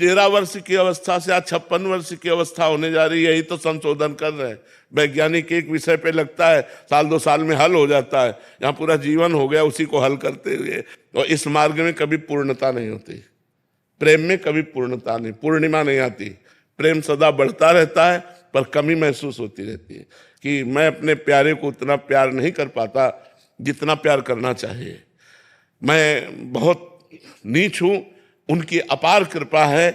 13 वर्ष की अवस्था से आज 56 वर्ष की अवस्था होने जा रही है। यही तो संशोधन कर रहे हैं वैज्ञानिक। एक विषय पे लगता है 1-2 साल में हल हो जाता है, यहाँ पूरा जीवन हो गया उसी को हल करते हुए। और इस मार्ग में कभी पूर्णता नहीं होती, प्रेम में कभी पूर्णता नहीं, पूर्णिमा नहीं आती। प्रेम सदा बढ़ता रहता है, पर कमी महसूस होती रहती है कि मैं अपने प्यारे को उतना प्यार नहीं कर पाता जितना प्यार करना चाहिए। मैं बहुत नीच हूं, उनकी अपार कृपा है।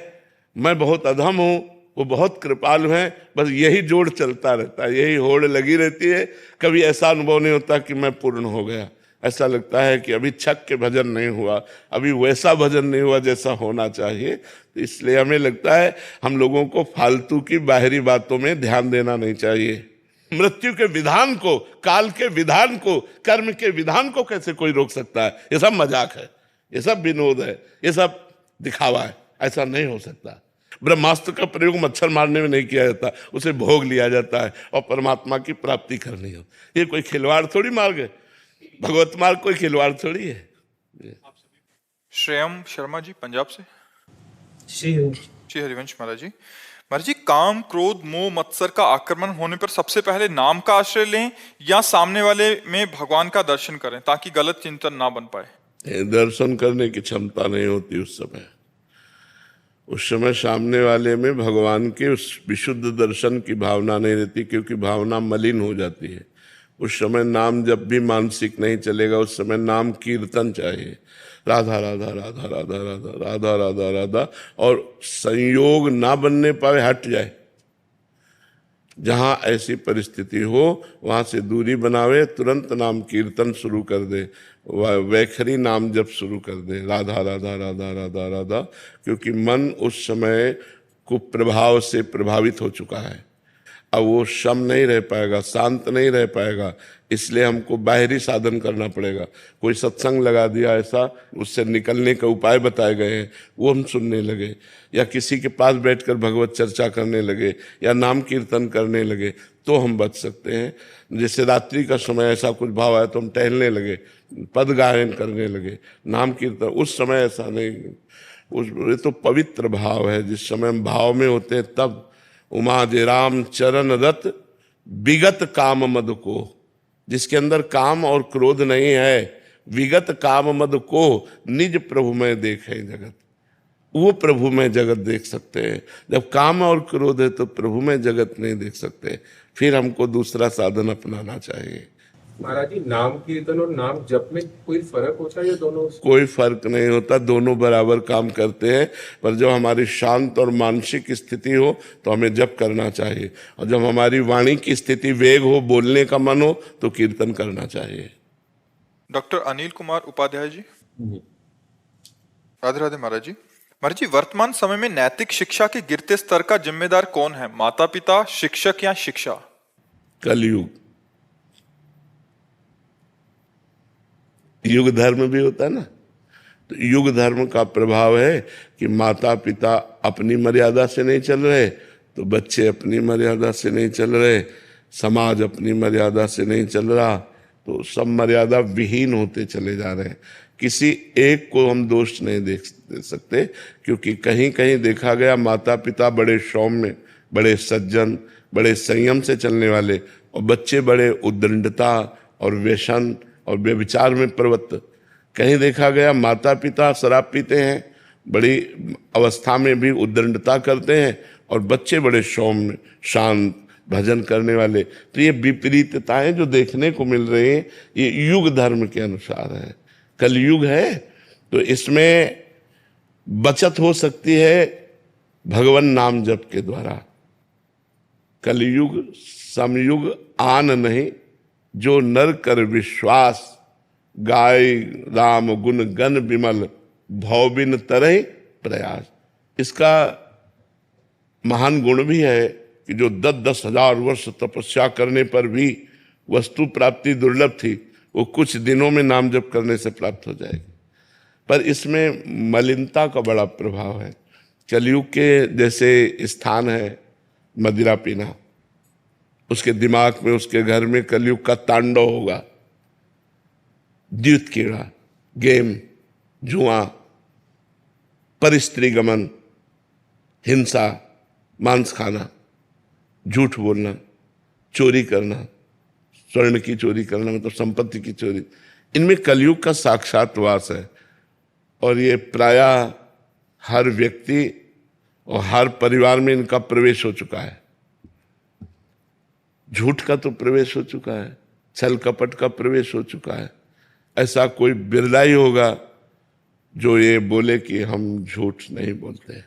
मैं बहुत अधम हूं, वो बहुत कृपालु हैं। बस यही जोड़ चलता रहता है, यही होड़ लगी रहती है। कभी ऐसा अनुभव नहीं होता कि मैं पूर्ण हो गया। ऐसा लगता है कि अभी छक के भजन नहीं हुआ, अभी वैसा भजन नहीं हुआ जैसा होना चाहिए। तो इसलिए हमें लगता है हम लोगों को फालतू की बाहरी बातों में ध्यान देना नहीं चाहिए। मृत्यु के विधान को, काल के विधान को, कर्म के विधान को कैसे कोई रोक सकता है? ये सब मजाक है, ये सब विनोद है, ये सब दिखावा है। ऐसा नहीं हो सकता। ब्रह्मास्त्र का प्रयोग मच्छर मारने में नहीं किया जाता, उसे भोग लिया जाता है और परमात्मा की प्राप्ति करनी हो। ये कोई खिलवाड़ थोड़ी मार्ग है, भगवत मार्ग कोई खिलवाड़ थोड़ी है। श्रेयम शर्मा जी पंजाब से। श्री हरिवंश महाराज जी। महाराज जी, काम क्रोध मोह मत्सर का आक्रमण होने पर सबसे पहले नाम का आश्रय लें या सामने वाले में भगवान का दर्शन करें ताकि गलत चिंतन ना बन पाए? दर्शन करने की क्षमता नहीं होती उस समय सामने वाले में भगवान के उस विशुद्ध दर्शन की भावना नहीं रहती, क्योंकि भावना मलिन हो जाती है। उस समय नाम जब भी मानसिक नहीं चलेगा, उस समय नाम कीर्तन चाहिए। राधा राधा राधा राधा राधा राधा राधा राधा, और संयोग ना बनने पाए हट जाए। जहां ऐसी परिस्थिति हो वहां से दूरी बनावे, तुरंत नाम कीर्तन शुरू कर दे, वैखरी नाम जब शुरू कर दे, राधा राधा राधा राधा राधा। क्योंकि मन उस समय कुप्रभाव से प्रभावित हो चुका है। अब वो शम नहीं रह पाएगा, शांत नहीं रह पाएगा। इसलिए हमको बाहरी साधन करना पड़ेगा। कोई सत्संग लगा दिया ऐसा, उससे निकलने का उपाय बताए गए हैं, वो हम सुनने लगे, या किसी के पास बैठकर भगवत चर्चा करने लगे, या नाम कीर्तन करने लगे, तो हम बच सकते हैं। जैसे रात्रि का समय ऐसा कुछ भाव आया तो हम टहलने लगे, पद गायन करने लगे, नाम कीर्तन। उस समय ऐसा नहीं, ये तो पवित्र भाव है। जिस समय हम भाव में होते हैं तब उमा जे राम चरण रत विगत काम मद को, जिसके अंदर काम और क्रोध नहीं है, विगत काम मद को निज प्रभु में देखे जगत, वो प्रभु में जगत देख सकते हैं। जब काम और क्रोध है तो प्रभु में जगत नहीं देख सकते। फिर हमको दूसरा साधन अपनाना चाहिए। महाराज जी, नाम कीर्तन और नाम जप में कोई फर्क होता है या दोनों? कोई फर्क नहीं होता, दोनों बराबर काम करते हैं। पर जब हमारी शांत और मानसिक स्थिति हो तो हमें जप करना चाहिए, और जब हमारी वाणी की स्थिति वेग हो, बोलने का मन हो, तो कीर्तन करना चाहिए। डॉक्टर अनिल कुमार उपाध्याय जी। राधे राधे महाराज जी। महाराज जी, वर्तमान समय में नैतिक शिक्षा के गिरते स्तर का जिम्मेदार कौन है, माता पिता, शिक्षक या शिक्षा? कलयुग। युग धर्म भी होता है ना, तो युग धर्म का प्रभाव है कि माता पिता अपनी मर्यादा से नहीं चल रहे तो बच्चे अपनी मर्यादा से नहीं चल रहे, समाज अपनी मर्यादा से नहीं चल रहा, तो सब मर्यादा विहीन होते चले जा रहे हैं। किसी एक को हम दोष नहीं दे सकते, क्योंकि कहीं कहीं देखा गया माता पिता बड़े सौम्य, बड़े सज्जन, बड़े संयम से चलने वाले, और बच्चे बड़े उद्दंडता और व्यसन और व्यभिचार में प्रवृत्त। कहीं देखा गया माता पिता शराब पीते हैं, बड़ी अवस्था में भी उद्दंडता करते हैं, और बच्चे बड़े सौम्य शांत भजन करने वाले। तो ये विपरीतताएं जो देखने को मिल रही हैं, ये युग धर्म के अनुसार है। कलयुग है तो इसमें बचत हो सकती है भगवान नाम जप के द्वारा। कलयुग समयुग आन नहीं, जो नर कर विश्वास, गाय राम गुण गण विमल, भौबिन तरह प्रयास। इसका महान गुण भी है कि जो 10-10 हजार वर्ष तपस्या करने पर भी वस्तु प्राप्ति दुर्लभ थी, वो कुछ दिनों में नाम जप करने से प्राप्त हो जाएगी। पर इसमें मलिनता का बड़ा प्रभाव है। कलयुग के जैसे स्थान है मदिरा पीना, उसके दिमाग में, उसके घर में कलयुग का तांडव होगा। द्युत कीड़ा, गेम, जुआ, परिस्त्री गमन, हिंसा, मांस खाना, झूठ बोलना, चोरी करना, स्वर्ण की चोरी करना मतलब संपत्ति की चोरी, इनमें कलयुग का साक्षात वास है। और ये प्रायः हर व्यक्ति और हर परिवार में इनका प्रवेश हो चुका है। झूठ का तो प्रवेश हो चुका है, छल कपट का प्रवेश हो चुका है। ऐसा कोई बिरला ही होगा जो ये बोले कि हम झूठ नहीं बोलते।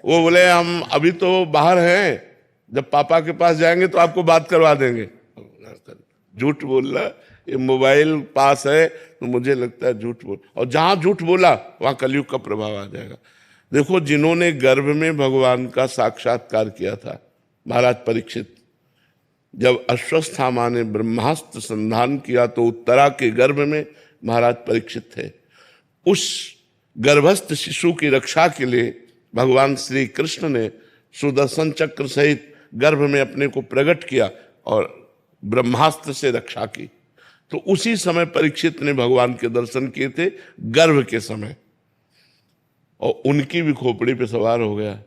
वो बोले हम अभी तो बाहर हैं, जब पापा के पास जाएंगे तो आपको बात करवा देंगे। झूठ बोल रहा, ये मोबाइल पास है तो मुझे लगता है झूठ बोल, और जहां झूठ बोला वहां कलयुग का प्रभाव आ जाएगा। देखो, जिन्होंने गर्भ में भगवान का साक्षात्कार किया था, महाराज परीक्षित, जब अश्वत्थामा ने ब्रह्मास्त्र संधान किया तो उत्तरा के गर्भ में महाराज परीक्षित थे। उस गर्भस्थ शिशु की रक्षा के लिए भगवान श्री कृष्ण ने सुदर्शन चक्र सहित गर्भ में अपने को प्रकट किया और ब्रह्मास्त्र से रक्षा की। तो उसी समय परीक्षित ने भगवान के दर्शन किए थे गर्भ के समय, और उनकी भी खोपड़ी पे सवार हो गया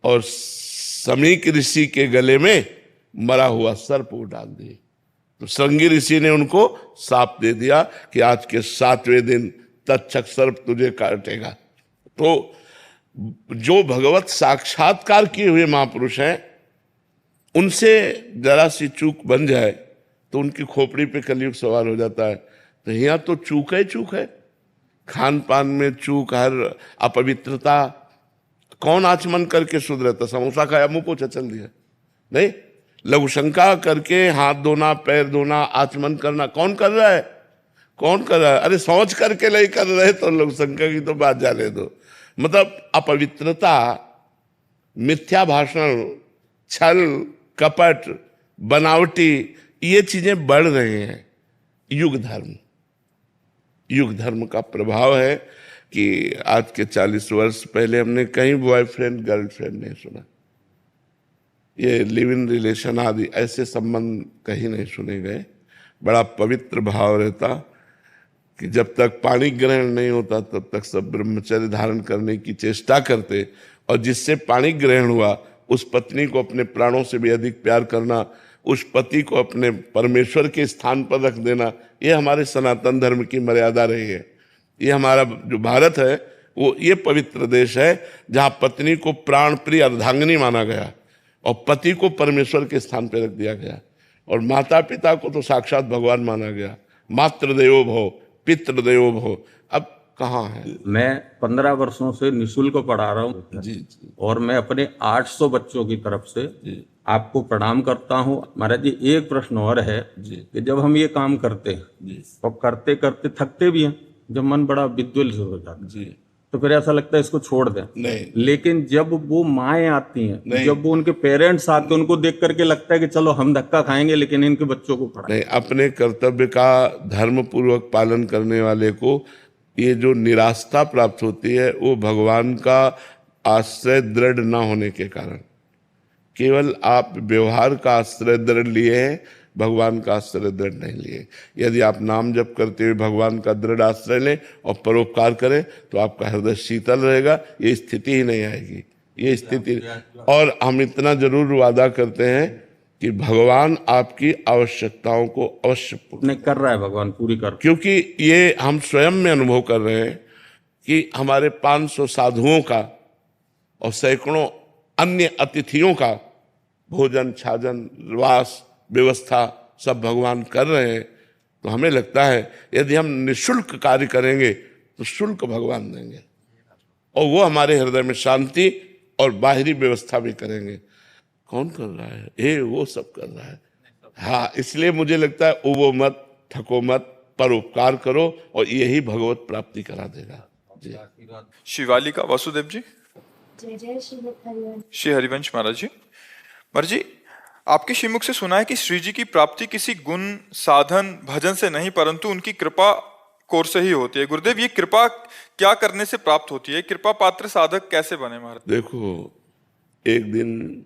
और समीक ऋषि के गले में मरा हुआ सर्प वो डाल दिए। तो श्रृंगी ऋषि ने उनको शाप दे दिया कि आज के 7वें दिन तक्षक सर्प तुझे काटेगा। तो जो भगवत साक्षात्कार किए हुए महापुरुष हैं, उनसे जरा सी चूक बन जाए तो उनकी खोपड़ी पे कलयुग सवार हो जाता है। तो यहाँ तो चूक है, खान पान में चूक, हर अपवित्रता। कौन आचमन करके शुद्ध रहता? समोसा खाया मुंह पोछा चल दिया? नहीं, लघुशंका करके हाथ धोना, पैर धोना, आचमन करना कौन कर रहा है? कौन कर रहा है? अरे सोच करके नहीं कर रहे तो लघुशंका की तो बात जाने दो। मतलब अपवित्रता, मिथ्या भाषण, छल कपट, बनावटी, ये चीजें बढ़ रही हैं। युग धर्म का प्रभाव है कि आज के 40 वर्ष पहले हमने कहीं बॉयफ्रेंड गर्लफ्रेंड नहीं सुना, ये लिव इन रिलेशन आदि ऐसे संबंध कहीं नहीं सुने गए। बड़ा पवित्र भाव रहता कि जब तक पाणी ग्रहण नहीं होता तब तक सब ब्रह्मचर्य धारण करने की चेष्टा करते, और जिससे पाणी ग्रहण हुआ उस पत्नी को अपने प्राणों से भी अधिक प्यार करना, उस पति को अपने परमेश्वर के स्थान पर रख देना, ये हमारे सनातन धर्म की मर्यादा रही है। ये हमारा जो भारत है वो ये पवित्र देश है जहाँ पत्नी को प्राण प्रिय अर्धांगिनी माना गया और पति को परमेश्वर के स्थान पर रख दिया गया, और माता पिता को तो साक्षात भगवान माना गया। मातृदेवो भव, पितृदेवो भव। अब कहाँ है? मैं 15 वर्षों से निःशुल्क पढ़ा रहा हूँ जी। और मैं अपने 800 बच्चों की तरफ से आपको प्रणाम करता हूँ। महाराज जी, एक प्रश्न और है कि जब हम ये काम करते हैं और करते करते थकते भी हैं, जब मन बड़ा विद्वल हो जाता है तो फिर ऐसा लगता है इसको छोड़ दें। नहीं, लेकिन जब वो माएँ आती हैं, जब वो उनके पेरेंट्स आते हैं, उनको देख करके लगता है कि चलो हम धक्का खाएंगे लेकिन इनके बच्चों को पढ़ाएं। नहीं, अपने कर्तव्य का धर्म पूर्वक पालन करने वाले को ये जो निराशा प्राप्त होती है वो भगवान का आश्रय दृढ़ ना होने के कारण। केवल आप व्यवहार का आश्रय दृढ़ लिए हैं, भगवान का आश्रय दृढ़ नहीं लिए। यदि आप नाम जप करते हुए भगवान का दृढ़ आश्रय लें और परोपकार करें तो आपका हृदय शीतल रहेगा, ये स्थिति ही नहीं आएगी, ये स्थिति। और हम इतना जरूर वादा करते हैं कि भगवान आपकी आवश्यकताओं को अवश्य नहीं कर रहा है, भगवान पूरी कर, क्योंकि ये हम स्वयं में अनुभव कर रहे हैं कि हमारे 500 साधुओं का और सैकड़ों अन्य अतिथियों का भोजन छाजन वास व्यवस्था सब भगवान कर रहे हैं। तो हमें लगता है यदि हम निःशुल्क कार्य करेंगे तो शुल्क भगवान देंगे, और वो हमारे हृदय में शांति और बाहरी व्यवस्था भी करेंगे। कौन कर रहा है? ये वो सब कर रहा है। हाँ, इसलिए मुझे लगता है उबो मत, थको मत, परोपकार करो और यही भगवत प्राप्ति करा देगा। जी। शिवाली का वासुदेव जी। जय श्री हरिवंश महाराज जी। महाराज जी, आपके श्रीमुख से सुना है कि श्री जी की प्राप्ति किसी गुण साधन भजन से नहीं परंतु उनकी कृपा कोर से ही होती है। गुरुदेव, ये कृपा क्या करने से प्राप्त होती है? कृपा पात्र साधक कैसे बने महाराज? देखो, एक दिन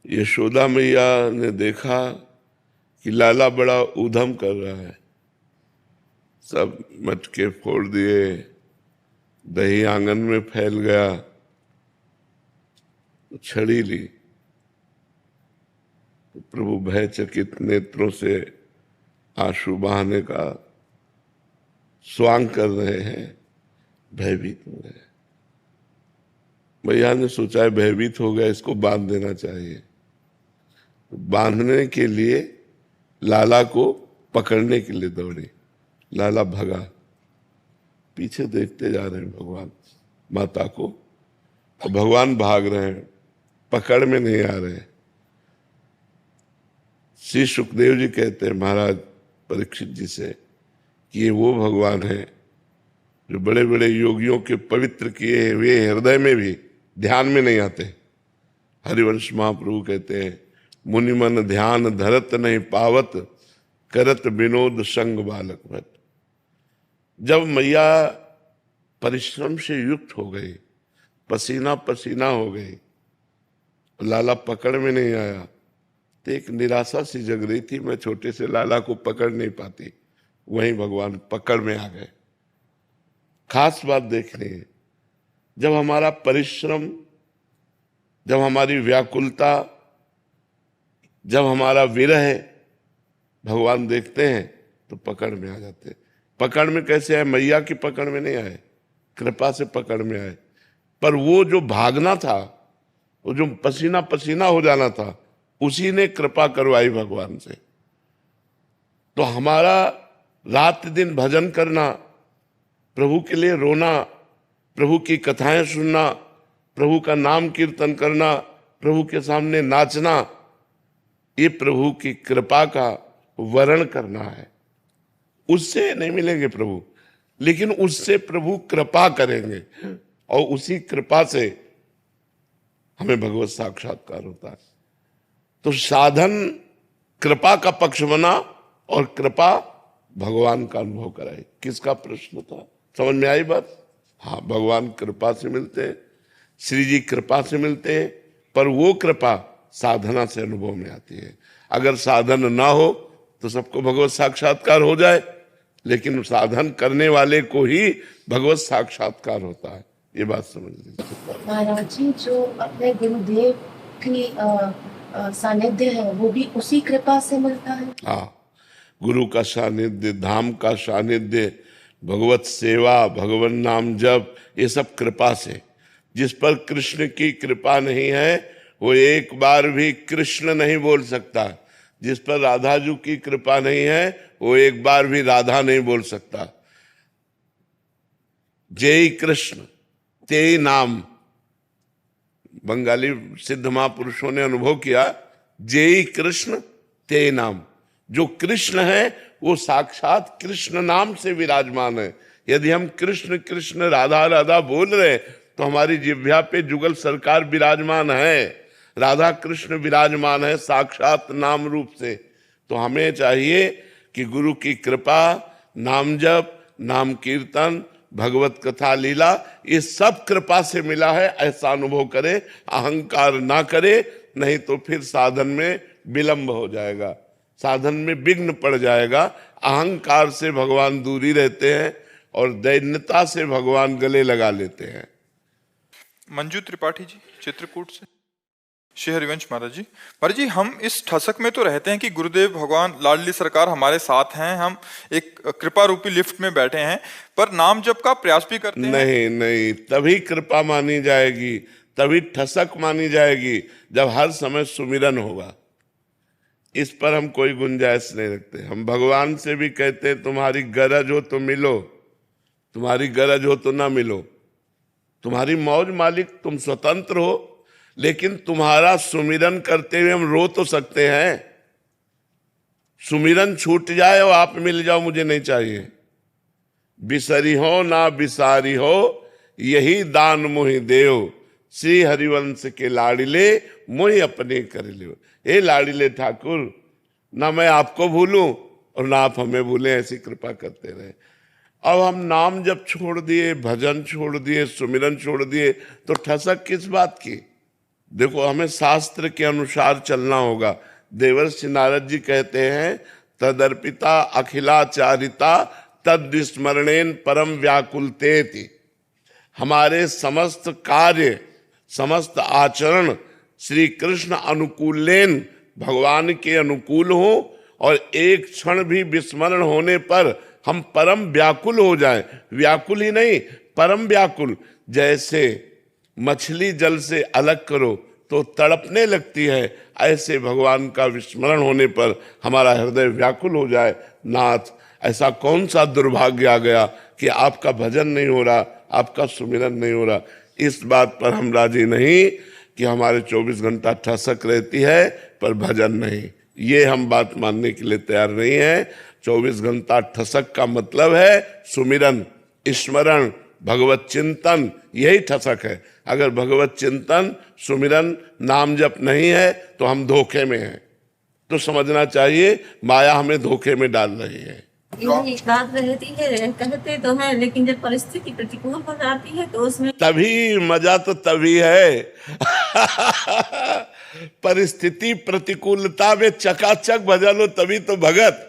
यशोदा मैया ने देखा कि लाला बड़ा ऊधम कर रहा है, सब मटके फोड़ दिए, दही आंगन में फैल गया तो छड़ी ली, तो प्रभु भयचकित नेत्रों से आंसू बहाने का स्वांग कर रहे हैं, भयभीत हो रहे हैं। मैया ने सोचा है भयभीत हो गया, इसको बांध देना चाहिए। तो बांधने के लिए लाला को पकड़ने के लिए दौड़ी, लाला भगा। पीछे देखते जा रहे हैं भगवान माता को, और भगवान भाग रहे हैं, पकड़ में नहीं आ रहे हैं। श्री सुखदेव जी कहते हैं महाराज परीक्षित जी से कि ये वो भगवान है जो बड़े बड़े योगियों के पवित्र किए हुए हृदय में भी ध्यान में नहीं आते। हरिवंश महाप्रभु कहते हैं मुनि मन ध्यान धरत नहीं पावत, करत विनोद संग बालक भट। जब मैया परिश्रम से युक्त हो गई, पसीना पसीना हो गई, लाला पकड़ में नहीं आया, तो एक निराशा सी जग रही थी, मैं छोटे से लाला को पकड़ नहीं पाती। वहीं भगवान पकड़ में आ गए। खास बात देखनी है, जब हमारा परिश्रम, जब हमारी व्याकुलता, जब हमारा विरह भगवान देखते हैं तो पकड़ में आ जाते हैं। पकड़ में कैसे आए? मैया की पकड़ में नहीं आए, कृपा से पकड़ में आए। पर वो जो भागना था, वो जो पसीना पसीना हो जाना था, उसी ने कृपा करवाई भगवान से। तो हमारा रात दिन भजन करना, प्रभु के लिए रोना, प्रभु की कथाएं सुनना, प्रभु का नाम कीर्तन करना, प्रभु के सामने नाचना, ये प्रभु की कृपा का वर्ण करना है। उससे नहीं मिलेंगे प्रभु, लेकिन उससे प्रभु कृपा करेंगे, और उसी कृपा से हमें भगवत साक्षात्कार होता है। तो साधन कृपा का पक्ष बना और कृपा भगवान का अनुभव कराई। किसका प्रश्न था? समझ में आई बात? हाँ, भगवान कृपा से मिलते हैं, श्री जी कृपा से मिलते हैं, पर वो कृपा साधना से अनुभव में आती है। अगर साधन ना हो तो सबको भगवत साक्षात्कार हो जाए, लेकिन साधन करने वाले को ही भगवत साक्षात्कार होता है। ये बात समझ लीजिए। महाराज जी, जो अपने गुरुदेव की सानिध्य है वो भी उसी कृपा से मिलता है। हाँ, गुरु का सानिध्य, धाम का सानिध्य, भगवत सेवा, भगवान नाम जप, ये सब कृपा से। जिस पर कृष्ण की कृपा नहीं है वो एक बार भी कृष्ण नहीं बोल सकता। जिस पर राधा जी की कृपा नहीं है वो एक बार भी राधा नहीं बोल सकता। जय कृष्ण ते नाम, बंगाली सिद्ध महापुरुषों ने अनुभव किया, जय कृष्ण ते नाम। जो कृष्ण है वो साक्षात कृष्ण नाम से विराजमान है। यदि हम कृष्ण कृष्ण राधा राधा बोल रहे तो हमारी जिह्वा पे जुगल सरकार विराजमान है, राधा कृष्ण विराजमान है साक्षात नाम रूप से। तो हमें चाहिए कि गुरु की कृपा, नाम जप, नाम कीर्तन, भगवत कथा, लीला, ये सब कृपा से मिला है, ऐसा अनुभव करे, अहंकार ना करे, नहीं तो फिर साधन में विलंब हो जाएगा, साधन में विघ्न पड़ जाएगा। अहंकार से भगवान दूरी रहते हैं और दैन्यता से भगवान गले लगा लेते हैं। मंजू त्रिपाठी जी चित्रकूट से। श्री हरिवंश महाराज जी, महाराज जी, हम इस ठसक में तो रहते हैं कि गुरुदेव भगवान लाडली सरकार हमारे साथ हैं, हम एक कृपा रूपी लिफ्ट में बैठे हैं, पर नाम जप का प्रयास भी करते हैं। नहीं नहीं, तभी कृपा मानी जाएगी, तभी ठसक मानी जाएगी जब हर समय सुमिरन होगा। इस पर हम कोई गुंजाइश नहीं रखते। हम भगवान से भी कहते हैं तुम्हारी गरज हो तो मिलो, तुम्हारी गरज हो तो ना मिलो, तुम्हारी मौज मालिक, तुम स्वतंत्र हो, लेकिन तुम्हारा सुमिरन करते हुए हम रो तो सकते हैं। सुमिरन छूट जाए और आप मिल जाओ, मुझे नहीं चाहिए। बिसरी हो ना बिसारी हो, यही दान मोहि देव, श्री हरिवंश के लाडिले मोहि अपने कर लियो। हे लाडिले ठाकुर, ना मैं आपको भूलूं और ना आप हमें भूलें, ऐसी कृपा करते रहे। अब हम नाम जब छोड़ दिए, भजन छोड़ दिए, सुमिरन छोड़ दिए, तो ठसक किस बात की? देखो, हमें शास्त्र के अनुसार चलना होगा। देवर्षि नारद जी कहते हैं तदर्पिता अखिलाचारिता तद स्मरणेन परम व्याकुलते थी। हमारे समस्त कार्य, समस्त आचरण श्री कृष्ण अनुकूलेन, भगवान के अनुकूल हो, और एक क्षण भी विस्मरण होने पर हम परम व्याकुल हो जाएं। व्याकुल ही नहीं, परम व्याकुल। जैसे मछली जल से अलग करो तो तड़पने लगती है, ऐसे भगवान का विस्मरण होने पर हमारा हृदय व्याकुल हो जाए। नाथ, ऐसा कौन सा दुर्भाग्य आ गया कि आपका भजन नहीं हो रहा, आपका सुमिरन नहीं हो रहा। इस बात पर हम राजी नहीं कि हमारे 24 घंटा ठसक रहती है पर भजन नहीं। ये हम बात मानने के लिए तैयार नहीं है। 24 घंटा ठसक का मतलब है सुमिरन, स्मरण, भगवत चिंतन, यही ठसक है। अगर भगवत चिंतन, सुमिरन, नाम जप नहीं है तो हम धोखे में हैं। तो समझना चाहिए माया हमें धोखे में डाल रही है। यही बात रहती है, कहते तो हैं, लेकिन जब परिस्थिति प्रतिकूल हो जाती है तो उसमें तभी मजा तो तभी है। परिस्थिति प्रतिकूलता में चकाचक भजन हो तभी तो भगत।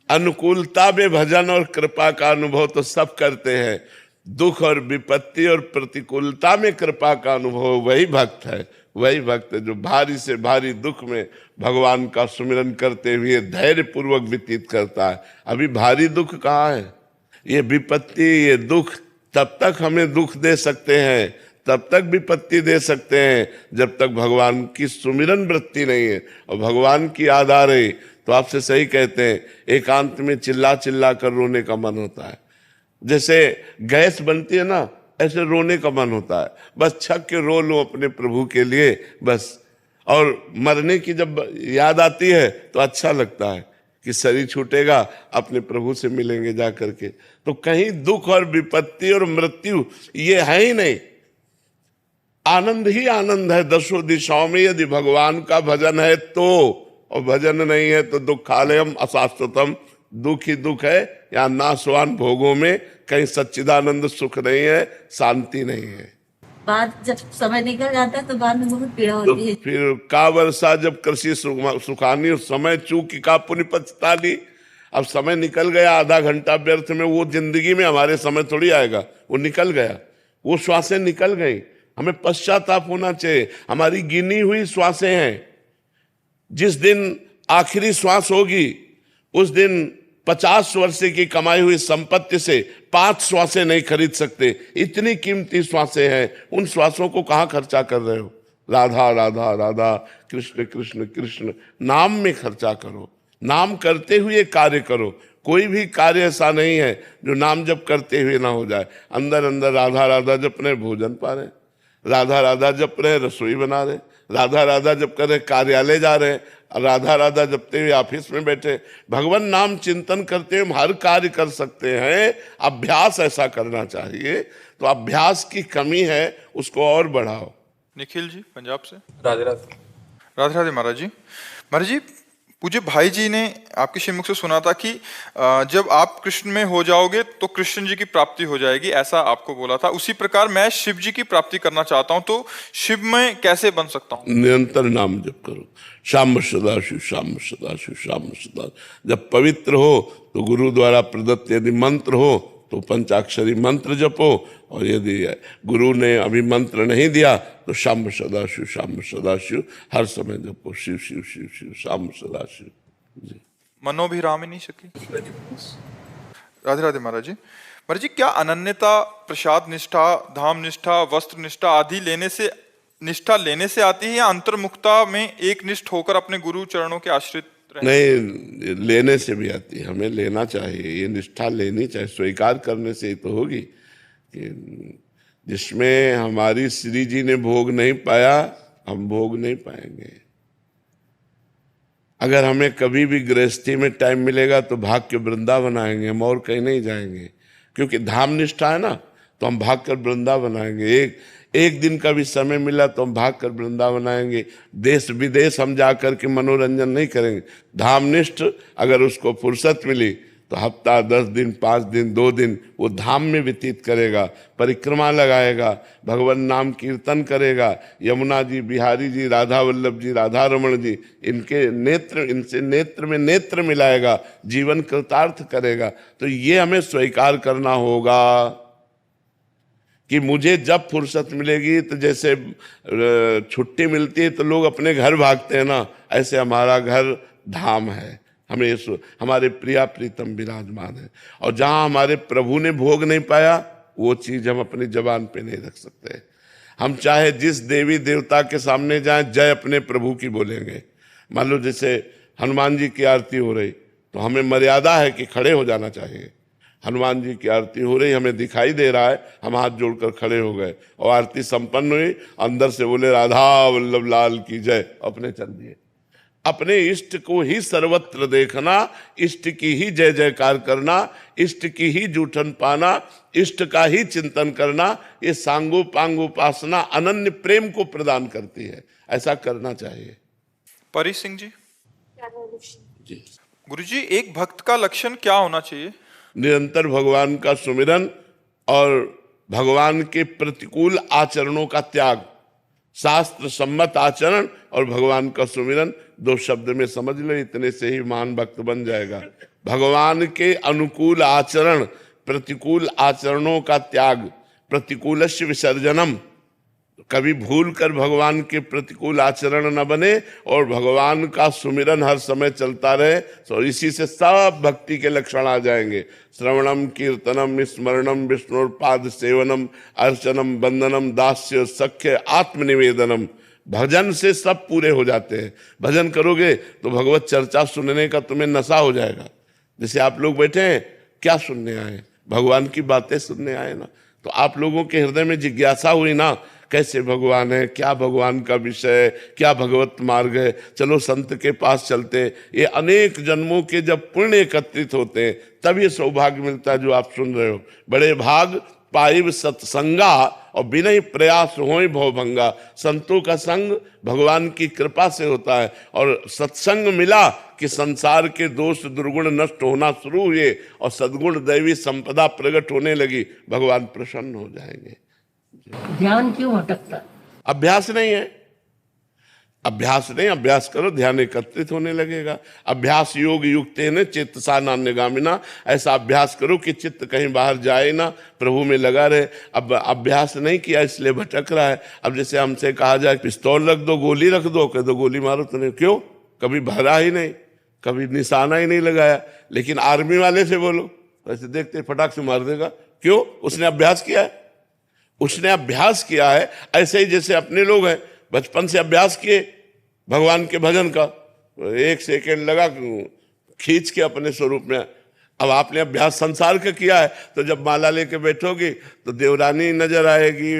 अनुकूलता में भजन और कृपा का अनुभव तो सब करते हैं। दुख और विपत्ति और प्रतिकूलता में कृपा का अनुभव वही भक्त है। वही भक्त जो भारी से भारी दुख में भगवान का सुमिरन करते हुए धैर्य पूर्वक व्यतीत करता है। अभी भारी दुख कहाँ है? ये विपत्ति, ये दुख तब तक हमें दुख दे सकते हैं, तब तक विपत्ति दे सकते हैं जब तक भगवान की सुमिरन वृत्ति नहीं है और भगवान की याद आ रही। तो आपसे सही कहते हैं, एकांत में चिल्ला चिल्ला कर रोने का मन होता है। जैसे गैस बनती है ना, ऐसे रोने का मन होता है। बस छक के रो लो अपने प्रभु के लिए बस। और मरने की जब याद आती है तो अच्छा लगता है कि शरीर छूटेगा, अपने प्रभु से मिलेंगे जा करके। तो कहीं दुख और विपत्ति और मृत्यु ये है ही नहीं, आनंद ही आनंद है दसों दिशाओं में। यदि भगवान का भजन है तो, और भजन नहीं है तो दुखालयम अशाश्वतम, दुख ही दुख है। या नाशवान भोगों में कहीं सच्चिदानंद सुख नहीं है, शांति नहीं है। बाद जब समय निकल जाता है तो बाद में बहुत पीड़ा तो होती है। फिर का वर्षा जब कृषि सुखानी, उस समय चूक का पुण्य पछतानी। अब समय निकल गया, आधा घंटा व्यर्थ में, वो जिंदगी में हमारे समय थोड़ी आएगा, वो निकल गया, वो श्वासें निकल गई। हमें पश्चाताप होना चाहिए। हमारी गिनी हुई श्वासें हैं। जिस दिन आखिरी श्वास होगी उस दिन 50 वर्ष की कमाई हुई संपत्ति से 5 श्वासें नहीं खरीद सकते। इतनी कीमती श्वासें हैं, उन श्वासों को कहाँ खर्चा कर रहे हो? राधा राधा राधा, कृष्ण कृष्ण कृष्ण, नाम में खर्चा करो। नाम करते हुए कार्य करो। कोई भी कार्य ऐसा नहीं है जो नाम जप करते हुए ना हो जाए। अंदर अंदर राधा राधा जप रहे, भोजन पा रहे, राधा राधा जप रहे, रसोई बना रहे, राधा राधा जप कर रहे, कार्यालय जा रहे, राधा राधा जपते हुए ऑफिस में बैठे। भगवान नाम चिंतन करते हुए हम हर कार्य कर सकते हैं। अभ्यास ऐसा करना चाहिए। तो अभ्यास की कमी है, उसको और बढ़ाओ। निखिल जी पंजाब से। राधे राधे। राधे राधे महाराज जी। महाराज जी, पूज्य भाई जी ने आपके श्रीमुख से सुना था कि जब आप कृष्ण में हो जाओगे तो कृष्ण जी की प्राप्ति हो जाएगी, ऐसा आपको बोला था। उसी प्रकार मैं शिव जी की प्राप्ति करना चाहता हूं, तो शिव में कैसे बन सकता हूं? निरंतर नाम जप करो। श्याम सदाशिव, श्याम सदाशिव, श्याम सदा। जब पवित्र हो तो गुरु द्वारा प्रदत्त यदि मंत्र हो तो पंचाक्षरी मंत्र जपो, और यदि गुरु ने अभी मंत्र नहीं दिया तो श्याम सदाशिव, श्याम सदाशिव हर समय जपो। शिव शिव शिव शिव, श्याम सदाशिव जी। मनोभिरामिनी सखी। राधे राधे महाराज जी। महाराज जी, क्या अनन्यता प्रसाद निष्ठा, धाम निष्ठा, वस्त्र निष्ठा आदि निष्ठा लेने से आती है, या अंतर्मुखता में एक निष्ठ होकर अपने गुरु चरणों के आश्रित? नहीं, लेने से भी आती है। हमें लेना चाहिए, ये निष्ठा लेनी चाहिए। स्वीकार करने से ही तो होगी। कि जिसमें हमारी श्री जी ने भोग नहीं पाया, हम भोग नहीं पाएंगे। अगर हमें कभी भी गृहस्थी में टाइम मिलेगा तो भाग के वृंदावन आएंगे, हम और कहीं नहीं जाएंगे। क्योंकि धाम निष्ठा है ना, तो हम भाग कर वृंदावन आएंगे। एक दिन का भी समय मिला तो हम भाग कर वृंदावन आएंगे। देश विदेश हम जाकर के मनोरंजन नहीं करेंगे। धामनिष्ठ अगर उसको फुर्सत मिली तो हफ्ता, 10 दिन, 5 दिन, 2 दिन वो धाम में व्यतीत करेगा, परिक्रमा लगाएगा, भगवान नाम कीर्तन करेगा। यमुना जी, बिहारी जी, राधा वल्लभ जी, राधा रमण जी, इनसे नेत्र में नेत्र मिलाएगा, जीवन कृतार्थ करेगा। तो ये हमें स्वीकार करना होगा। कि मुझे जब फुर्सत मिलेगी, तो जैसे छुट्टी मिलती है तो लोग अपने घर भागते हैं ना, ऐसे हमारा घर धाम है, हमें हमारे प्रिया प्रीतम विराजमान है। और जहाँ हमारे प्रभु ने भोग नहीं पाया, वो चीज हम अपनी जबान पे नहीं रख सकते। हम चाहे जिस देवी देवता के सामने जाएं, जय अपने प्रभु की बोलेंगे। मान लो जैसे हनुमान जी की आरती हो रही, तो हमें मर्यादा है कि खड़े हो जाना चाहिए। हनुमान जी की आरती हो रही, हमें दिखाई दे रहा है, हम हाथ जोड़कर खड़े हो गए और आरती संपन्न हुई, अंदर से बोले राधा वल्लभ लाल की जय, अपने चल दिए। अपने इष्ट को ही सर्वत्र देखना, इष्ट की ही जय जयकार करना, इष्ट की ही जूठन पाना, इष्ट का ही चिंतन करना, ये सांगो पांग उपासना अनन्य प्रेम को प्रदान करती है। ऐसा करना चाहिए। परी सिंह जी। जी गुरुजी, एक भक्त का लक्षण क्या होना चाहिए? निरंतर भगवान का सुमिरन और भगवान के प्रतिकूल आचरणों का त्याग। शास्त्र सम्मत आचरण और भगवान का सुमिरन, दो शब्द में समझ लो, इतने से ही महान भक्त बन जाएगा। भगवान के अनुकूल आचरण, प्रतिकूल आचरणों का त्याग, प्रतिकूलस्य विसर्जनम। कभी भूल कर भगवान के प्रतिकूल आचरण न बने और भगवान का सुमिरन हर समय चलता रहे। तो इसी से सब भक्ति के लक्षण आ जाएंगे। श्रवणम कीर्तनम स्मरणम विष्णुपाद सेवनम अर्चनम वंदनम दास्य सख्य आत्मनिवेदनम। भजन से सब पूरे हो जाते हैं। भजन करोगे तो भगवत चर्चा सुनने का तुम्हें नशा हो जाएगा। जैसे आप लोग बैठे हैं, क्या सुनने आए? भगवान की बातें सुनने आए ना। तो आप लोगों के हृदय में जिज्ञासा हुई ना, कैसे भगवान है, क्या भगवान का विषय है, क्या भगवत मार्ग है, चलो संत के पास चलते। ये अनेक जन्मों के जब पुण्य एकत्रित होते हैं, तब ये सौभाग्य मिलता है जो आप सुन रहे हो। बड़े भाग पाइब सत्संगा और बिना ही प्रयास होए भवभंगा। संतों का संग भगवान की कृपा से होता है, और सत्संग मिला कि संसार के दोष दुर्गुण नष्ट होना शुरू हुए और सद्गुण दैवी संपदा प्रकट होने लगी। भगवान प्रसन्न हो जाएंगे। ध्यान क्यों भटकता? अभ्यास नहीं है। अभ्यास नहीं, अभ्यास करो, ध्यान एकत्रित होने लगेगा। अभ्यास योग युक्तेन चेतसा नान्यगामिना। ऐसा अभ्यास करो कि चित्त कहीं बाहर जाए ना, प्रभु में लगा रहे। अब अभ्यास नहीं किया इसलिए भटक रहा है। अब जैसे हमसे कहा जाए पिस्तौल रख दो, गोली रख दो, कह दो गोली मारो, तो नहीं, क्यों? कभी भरा ही नहीं, कभी निशाना ही नहीं लगाया। लेकिन आर्मी वाले से बोलो, ऐसे देखते फटाक से मार देगा। क्यों? उसने अभ्यास किया है। उसने अभ्यास किया है। ऐसे ही जैसे अपने लोग हैं, बचपन से अभ्यास किए भगवान के भजन का, 1 सेकेंड लगा खींच के अपने स्वरूप में। अब आपने अभ्यास संसार का किया है, तो जब माला लेके बैठोगी तो देवरानी नजर आएगी,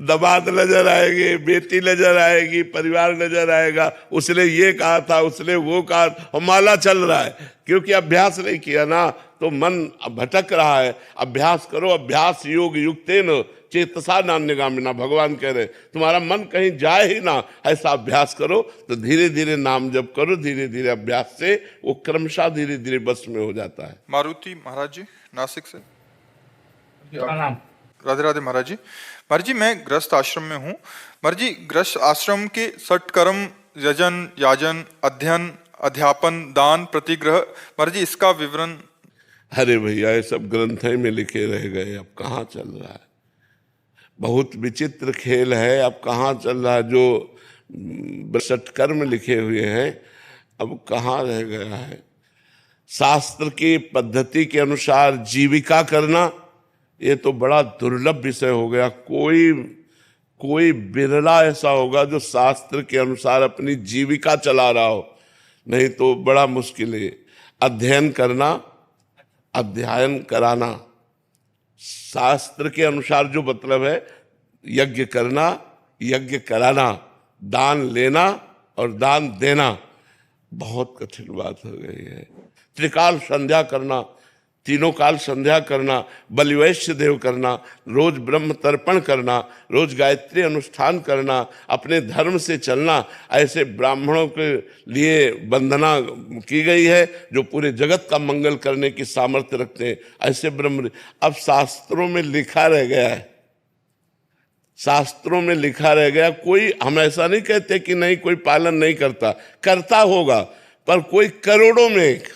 दमाद नजर आएगी, बेटी नजर आएगी, परिवार नजर आएगा। उसने ये कहा था, उसने वो कहा, और माला चल रहा है। क्योंकि अभ्यास नहीं किया ना, तो मन भटक रहा है। अभ्यास करो, अभ्यास योग युक्तेन चेतसा नान्यगामिना। भगवान कह रहे तुम्हारा मन कहीं जाए ही ना, ऐसा अभ्यास करो। तो धीरे धीरे नाम जप करो, धीरे धीरे अभ्यास से वो क्रमशः धीरे धीरे बस में हो जाता है। मारुति महाराज जी नासिक से। राधे राधे महाराज जी। महाराज जी, मैं गृहस्थ आश्रम में हूँ। महाराज जी, गृहस्थ आश्रम के 6 कर्म, यजन, याजन, अध्ययन, अध्यापन, दान, प्रतिग्रह, महाराज जी इसका विवरण। अरे भैया, ये सब ग्रंथ में लिखे रह गए, अब कहाँ चल रहा है? बहुत विचित्र खेल है, अब कहाँ चल रहा है? जो 62 कर्म लिखे हुए हैं, अब कहाँ रह गया है? शास्त्र की पद्धति के अनुसार जीविका करना, ये तो बड़ा दुर्लभ विषय हो गया। कोई बिरला ऐसा होगा जो शास्त्र के अनुसार अपनी जीविका चला रहा हो, नहीं तो बड़ा मुश्किल है। अध्ययन करना, अध्ययन कराना, शास्त्र के अनुसार जो मतलब है, यज्ञ करना, यज्ञ कराना, दान लेना और दान देना, बहुत कठिन बात हो गई है। त्रिकाल संध्या करना, तीनों काल संध्या करना, बलिवैश्य देव करना, रोज ब्रह्म तर्पण करना, रोज गायत्री अनुष्ठान करना, अपने धर्म से चलना। ऐसे ब्राह्मणों के लिए वंदना की गई है जो पूरे जगत का मंगल करने की सामर्थ्य रखते हैं। ऐसे ब्रह्म अब शास्त्रों में लिखा रह गया है, शास्त्रों में लिखा रह गया। कोई, हम ऐसा नहीं कहते कि नहीं कोई पालन नहीं करता, करता होगा, पर कोई करोड़ों में एक।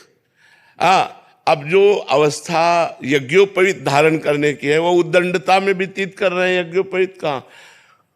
अब जो अवस्था यज्ञोपवीत धारण करने की है वो उद्दंडता में व्यतीत कर रहे हैं। यज्ञोपवीत का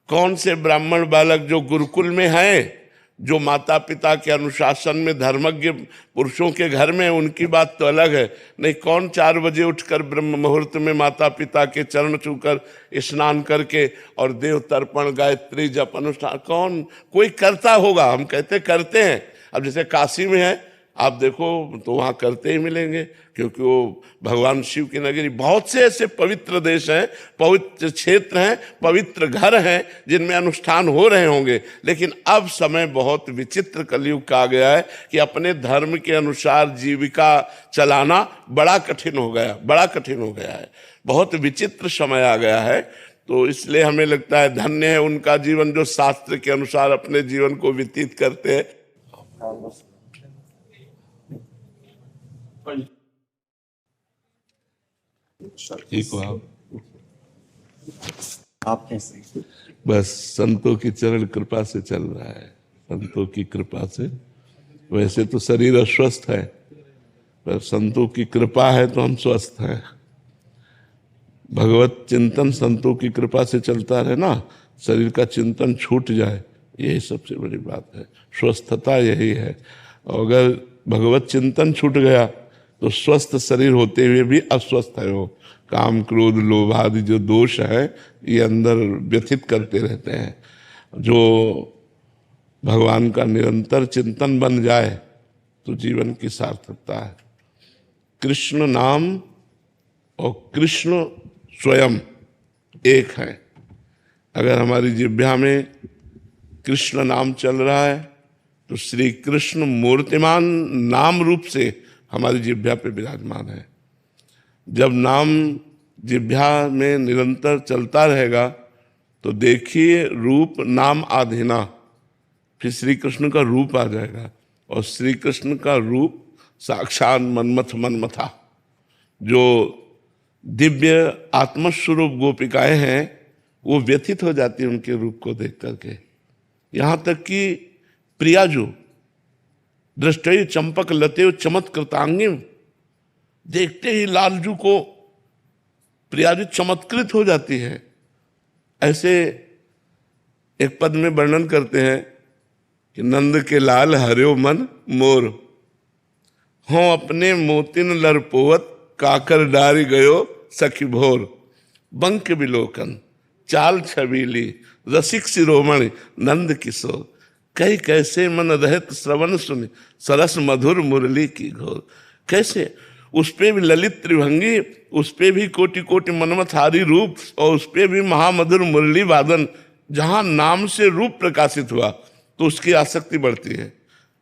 कौन से ब्राह्मण बालक जो गुरुकुल में हैं, जो माता पिता के अनुशासन में धर्मज्ञ पुरुषों के घर में, उनकी बात तो अलग है। नहीं, कौन 4 बजे उठकर ब्रह्म मुहूर्त में माता पिता के चरण छूकर स्नान करके और देव तर्पण गायत्री जप अनुष्ठान कौन कोई करता होगा? हम कहते करते हैं। अब जैसे काशी में है, आप देखो तो वहाँ करते ही मिलेंगे, क्योंकि वो भगवान शिव की नगरी। बहुत से ऐसे पवित्र देश हैं, पवित्र क्षेत्र हैं, पवित्र घर हैं जिनमें अनुष्ठान हो रहे होंगे। लेकिन अब समय बहुत विचित्र कलयुग का आ गया है कि अपने धर्म के अनुसार जीविका चलाना बड़ा कठिन हो गया, बड़ा कठिन हो गया है। बहुत विचित्र समय आ गया है। तो इसलिए हमें लगता है धन्य है उनका जीवन जो शास्त्र के अनुसार अपने जीवन को व्यतीत करते हैं। ठीक हो आप कैसे? बस संतों की चरण कृपा से चल रहा है, संतों की कृपा से। वैसे तो शरीर अस्वस्थ है, पर संतों की कृपा है तो हम स्वस्थ हैं। भगवत चिंतन संतों की कृपा से चलता रहे ना, शरीर का चिंतन छूट जाए, यही सबसे बड़ी बात है। स्वस्थता यही है। और अगर भगवत चिंतन छूट गया तो स्वस्थ शरीर होते हुए भी अस्वस्थ है। वो काम क्रोध लोभ आदि जो दोष है ये अंदर व्यथित करते रहते हैं। जो भगवान का निरंतर चिंतन बन जाए तो जीवन की सार्थकता है। कृष्ण नाम और कृष्ण स्वयं एक है। अगर हमारी जिह्वा में कृष्ण नाम चल रहा है तो श्री कृष्ण मूर्तिमान नाम रूप से हमारी जिह्वा पे विराजमान है। जब नाम जिह्वा में निरंतर चलता रहेगा तो देखिए रूप नाम आधीना, फिर श्री कृष्ण का रूप आ जाएगा। और श्री कृष्ण का रूप साक्षात मन्मथ मनमथा, जो दिव्य आत्मस्वरूप गोपिकाएं हैं वो व्यथित हो जाती है उनके रूप को देख करके। यहाँ तक कि प्रियाजू दृष्टि चंपक लते चमत्कृतांगिम, देखते ही लालजू को प्रियाजू चमत्कृत हो जाती है। ऐसे एक पद में वर्णन करते हैं कि नंद के लाल हर्यो मन मोर, हों अपने मोतिन लरपोवत काकर डारी गयो सखी भोर, बंक विलोकन चाल छबीली रसिक शिरोमणि नंद किशोर, कई कैसे मन रहत श्रवण सुनि सरस मधुर मुरली की घोर। कैसे उस पे भी ललित त्रिभंगी, उस पे भी कोटि कोटि मनमथारी रूप, और उस पे भी महामधुर मुरली वादन। जहां नाम से रूप प्रकाशित हुआ तो उसकी आसक्ति बढ़ती है,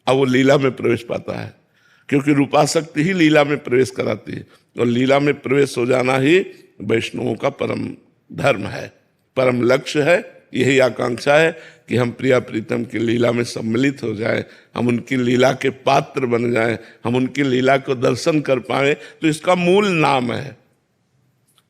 अब वो लीला में प्रवेश पाता है, क्योंकि रूपासक्ति ही लीला में प्रवेश कराती है। और लीला में प्रवेश हो जाना ही वैष्णवों का परम धर्म है, परम लक्ष्य है। यही आकांक्षा है कि हम प्रिया प्रीतम की लीला में सम्मिलित हो जाएं, हम उनकी लीला के पात्र बन जाएं, हम उनकी लीला को दर्शन कर पाएं। तो इसका मूल नाम है।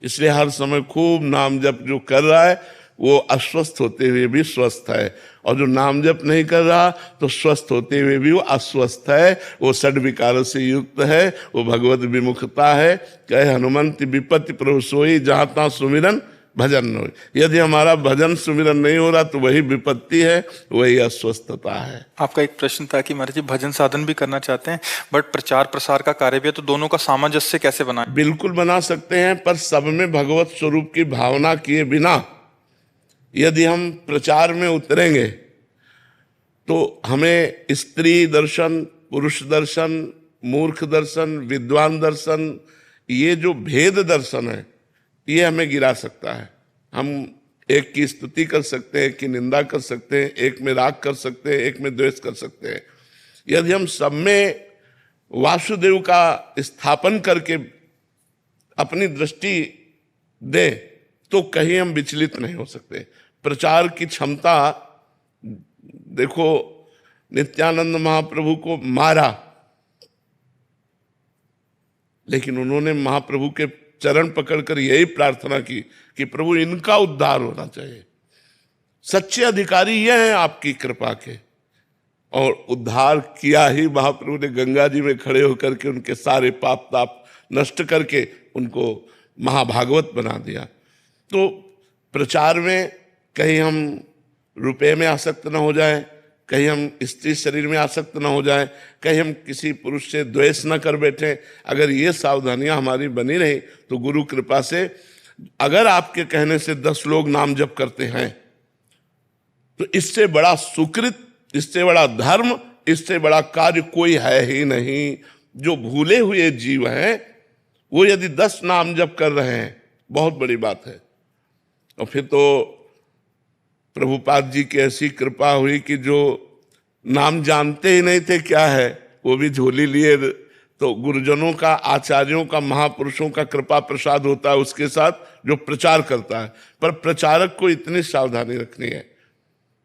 इसलिए हर समय खूब नाम जप जो कर रहा है वो अस्वस्थ होते हुए भी स्वस्थ है, और जो नाम जप नहीं कर रहा तो स्वस्थ होते हुए भी वो अस्वस्थ है। वो षड विकारों से युक्त है, वो भगवत विमुखता है। कहे हनुमंत विपत्ति प्रभु सोई, जहां तहां सुमिरन भजन न हो। यदि हमारा भजन सुमिरन नहीं हो रहा तो वही विपत्ति है, वही अस्वस्थता है। आपका एक प्रश्न था कि महाराज जी भजन साधन भी करना चाहते हैं बट प्रचार प्रसार का कार्य भी है, तो दोनों का सामंजस्य कैसे बनाएं? बिल्कुल बना सकते हैं, पर सब में भगवत स्वरूप की भावना किए बिना यदि हम प्रचार में उतरेंगे तो हमें स्त्री दर्शन, पुरुष दर्शन, मूर्ख दर्शन, विद्वान दर्शन, ये जो भेद दर्शन है ये हमें गिरा सकता है। हम एक की स्तुति कर सकते हैं, एक की निंदा कर सकते हैं, एक में राग कर सकते हैं, एक में द्वेष कर सकते हैं। यदि हम सब में वासुदेव का स्थापन करके अपनी दृष्टि दें तो कहीं हम विचलित नहीं हो सकते। प्रचार की क्षमता, देखो नित्यानंद महाप्रभु को मारा, लेकिन उन्होंने महाप्रभु के चरण पकड़कर यही प्रार्थना की कि प्रभु इनका उद्धार होना चाहिए। सच्चे अधिकारी ये हैं आपकी कृपा के, और उद्धार किया ही महाप्रभु ने गंगा जी में खड़े होकर के उनके सारे पाप ताप नष्ट करके उनको महाभागवत बना दिया। तो प्रचार में कहीं हम रुपए में आसक्त न हो जाए, कहीं हम स्त्री शरीर में आसक्त न हो जाए, कहीं हम किसी पुरुष से द्वेष न कर बैठे। अगर ये सावधानियां हमारी बनी रही तो गुरु कृपा से, अगर आपके कहने से 10 लोग नाम जप करते हैं तो इससे बड़ा सुकृत, इससे बड़ा धर्म, इससे बड़ा कार्य कोई है ही नहीं। जो भूले हुए जीव हैं वो यदि 10 नाम जप कर रहे हैं, बहुत बड़ी बात है। और फिर तो प्रभुपाद जी की ऐसी कृपा हुई कि जो नाम जानते ही नहीं थे क्या है, वो भी झोली लिए। तो गुरुजनों का, आचार्यों का, महापुरुषों का कृपा प्रसाद होता है उसके साथ जो प्रचार करता है। पर प्रचारक को इतनी सावधानी रखनी है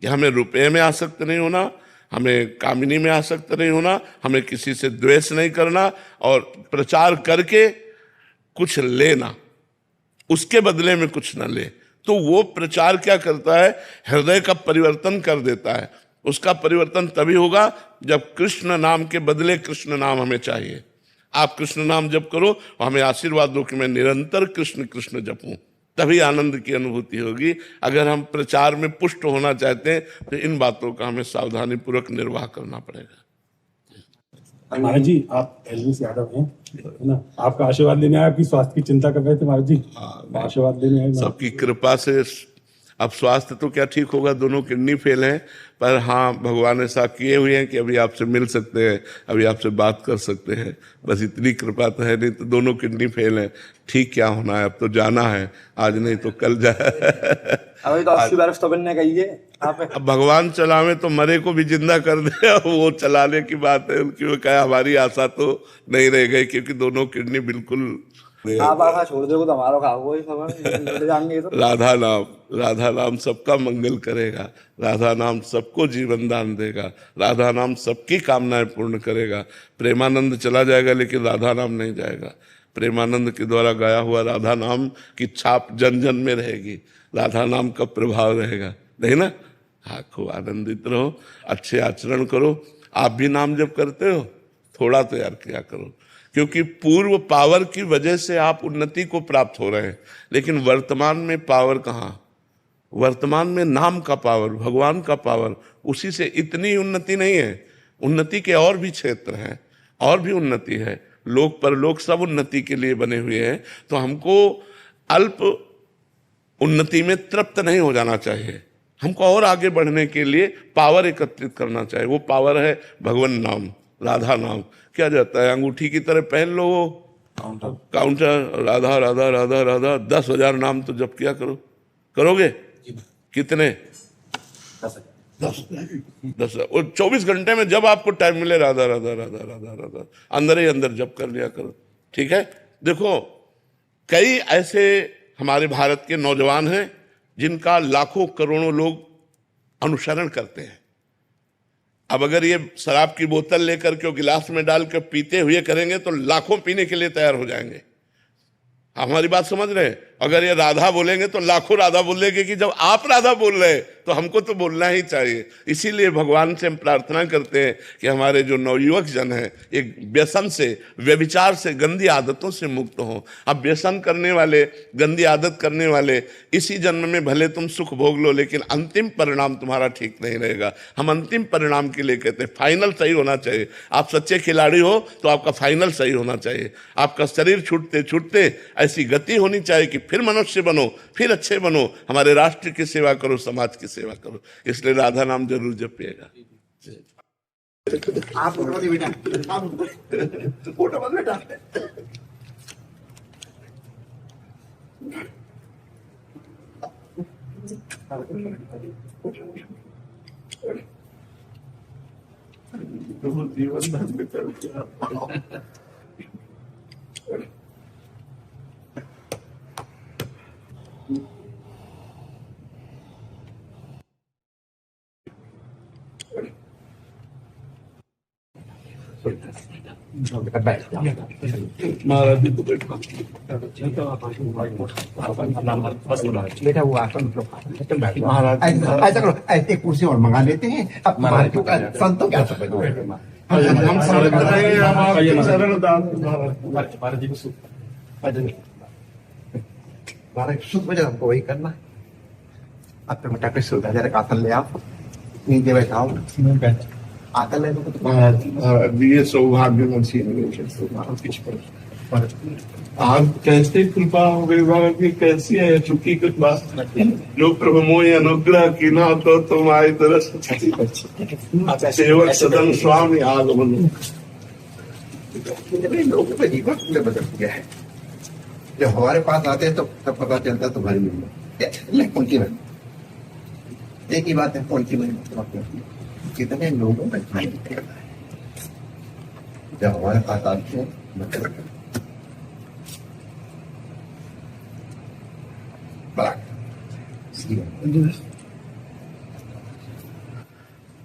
कि हमें रुपए में आसक्त नहीं होना, हमें कामिनी में आसक्त नहीं होना, हमें किसी से द्वेष नहीं करना, और प्रचार करके कुछ लेना, उसके बदले में कुछ न ले। तो वो प्रचार क्या करता है, हृदय का परिवर्तन कर देता है। उसका परिवर्तन तभी होगा जब कृष्ण नाम के बदले कृष्ण नाम हमें चाहिए। आप कृष्ण नाम जप करो और हमें आशीर्वाद दो कि मैं निरंतर कृष्ण कृष्ण जपूं, तभी आनंद की अनुभूति होगी। अगर हम प्रचार में पुष्ट होना चाहते हैं तो इन बातों का हमें सावधानी पूर्वक निर्वाह करना पड़ेगा। महाराज जी, आप एलवीस यादव हैं, है ना? आपका आशीर्वाद लेने आए, आपकी स्वास्थ्य की चिंता कर रहे थे महाराज जी। आशीर्वाद लेने आए। सबकी कृपा से अब स्वास्थ्य तो क्या ठीक होगा, दोनों किडनी फेल हैं, पर हाँ भगवान ऐसा किए हुए हैं कि अभी आपसे मिल सकते हैं, अभी आपसे बात कर सकते हैं। बस इतनी कृपा तो है, नहीं तो दोनों किडनी फेल हैं। ठीक क्या होना है, अब तो जाना है, आज नहीं तो कल जाए। अभी तो 80 बरस तो बनने गई है। अब भगवान चलावे तो मरे को भी जिंदा कर दे, वो चलाने की बात है उनकी। वो कहा हमारी आशा तो नहीं रह गई, क्योंकि दोनों किडनी बिल्कुल आप छोड़ दोगे तो हमारा खाओगे सब जाएंगे। तो राधा नाम सबका मंगल करेगा, राधा नाम सबको जीवन दान देगा, राधा नाम सबकी कामनाएं पूर्ण करेगा। प्रेमानंद चला जाएगा लेकिन राधा नाम नहीं जाएगा। प्रेमानंद के द्वारा गाया हुआ राधा नाम की छाप जन जन में रहेगी, राधा नाम का प्रभाव रहेगा, नहीं ना? हाँ, खूब आनंदित रहो, अच्छे आचरण करो। आप भी नाम जप करते हो, थोड़ा तो यार किया करो, क्योंकि पूर्व पावर की वजह से आप उन्नति को प्राप्त हो रहे हैं, लेकिन वर्तमान में पावर कहाँ? वर्तमान में नाम का पावर, भगवान का पावर, उसी से इतनी उन्नति नहीं है। उन्नति के और भी क्षेत्र हैं, और भी उन्नति है, लोक परलोक सब उन्नति के लिए बने हुए हैं। तो हमको अल्प उन्नति में तृप्त नहीं हो जाना चाहिए, हमको और आगे बढ़ने के लिए पावर एकत्रित करना चाहिए। वो पावर है भगवान नाम, राधा नाम। क्या जाता है, अंगूठी की तरह पहन लो वो काउंटर, राधा राधा राधा राधा। 10,000 नाम तो जप किया करो। करोगे कितने? 10 और 24 घंटे में जब आपको टाइम मिले राधा राधा राधा राधा राधा अंदर ही अंदर जप कर लिया करो, ठीक है? देखो, कई ऐसे हमारे भारत के नौजवान हैं जिनका लाखों करोड़ों लोग अनुसरण करते हैं। अब अगर ये शराब की बोतल लेकर के गिलास में डाल कर पीते हुए करेंगे तो लाखों पीने के लिए तैयार हो जाएंगे। हमारी बात समझ रहे हैं? अगर ये राधा बोलेंगे तो लाखों राधा बोलेंगे कि जब आप राधा बोल रहे हैं तो हमको तो बोलना ही चाहिए। इसीलिए भगवान से हम प्रार्थना करते हैं कि हमारे जो नवयुवक जन हैं एक व्यसन से, व्यभिचार से, गंदी आदतों से मुक्त हों। अब व्यसन करने वाले, गंदी आदत करने वाले, इसी जन्म में भले तुम सुख भोग लो लेकिन अंतिम परिणाम तुम्हारा ठीक नहीं रहेगा। हम अंतिम परिणाम के लिए कहते हैं फाइनल सही होना चाहिए। आप सच्चे खिलाड़ी हो तो आपका फाइनल सही होना चाहिए। आपका शरीर छूटते छूटते ऐसी गति होनी चाहिए कि फिर मनुष्य बनो, फिर अच्छे बनो, हमारे राष्ट्र की सेवा करो, समाज की सेवा करो। इसलिए राधा नाम जरूर जपिएगा। आप फोटो मत बेटा। महाराज जी तो बैठो। बेटा वो महाराज ऐसा करो, एक कुर्सी और मंगा लेते हैं। अब महाराज संतों क्या हम समझ रहे हैं, हम आपके चरण दास महाराज जी को सुख महाराज सुख में हमको वही करना है। अब तो मटा के सुधा जरा आसन ले आओ, नीचे बैठाओ, आसन ले लो। ये सौभाग्य आप कैसे कृपा हो गई बाबा की, कैसी है चुकी कृपा। जो प्रभु मोहि अनुग्रह की ना तो तुम्हारी तरस सेवक सदन स्वामी आगमन। लोगों का जीवन पूरे बदल गया है। जब हमारे पास आते हैं तो तब पता चलता है तुम्हारी महिमा। उनकी महिमा एक ही बात है, उनकी महिमा कितने लोगों में जब हमारे पास आते हैं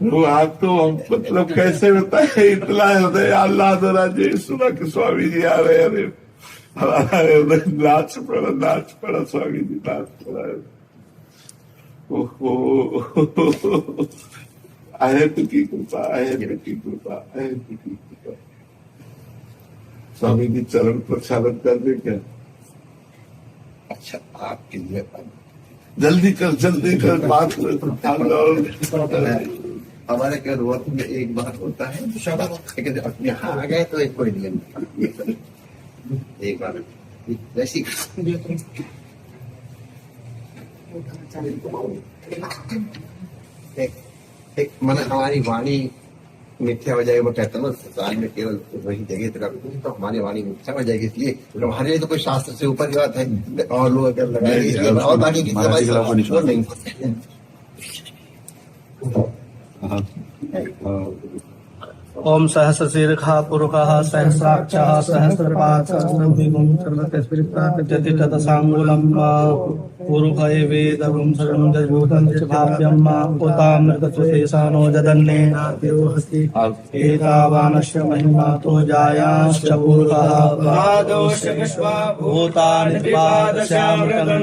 वो आप तो मतलब कैसे बताए, इतना हृदय अल्लाह द्वारा जी सुना कि स्वामी जी आ रहे। अरे हमारा हृदय नाच पड़ा स्वामी जी नाच पड़ा। ओहो अहेतु की कृपा, अहेतु की कृपा, अहेतु की कृपा। स्वामी जी चरण प्रक्षालन कर दे क्या? अच्छा आपके लिए जल्दी कर बात हमारे क्या रोज में एक बार होता है, लेकिन अपने यहाँ आ गए तो एक कोई नियम नहीं। एक बार वैसी एक मन हमारी वाणी मिथ्या हो जाएगी। वो कहते हैं संसार में केवल वही जगह तो हमारी वाणी मिथ्या हो जाएगी। इसलिए हमारे लिए तो कोई शास्त्र से ऊपर की बात है, और लोग अगर लगाएंगे और बाकी की वो नहीं ओम सहस्रशीर्षः पुरुषः सहस्राक्षः सहस्रपात् सहस्रद्विगुणं सर्वतस्पृक्ताकृत्यति तदसाङ्गुलं पुरुष एवेदं सर्वं जगभूतं च भाव्यं उतामृतसुशेषानो जदन्नेनातिरोहति एतावानस्य महिमातो जायांश्च पुरुषः पादोश्च विश्वभूतानि त्रिपादस्यामृतं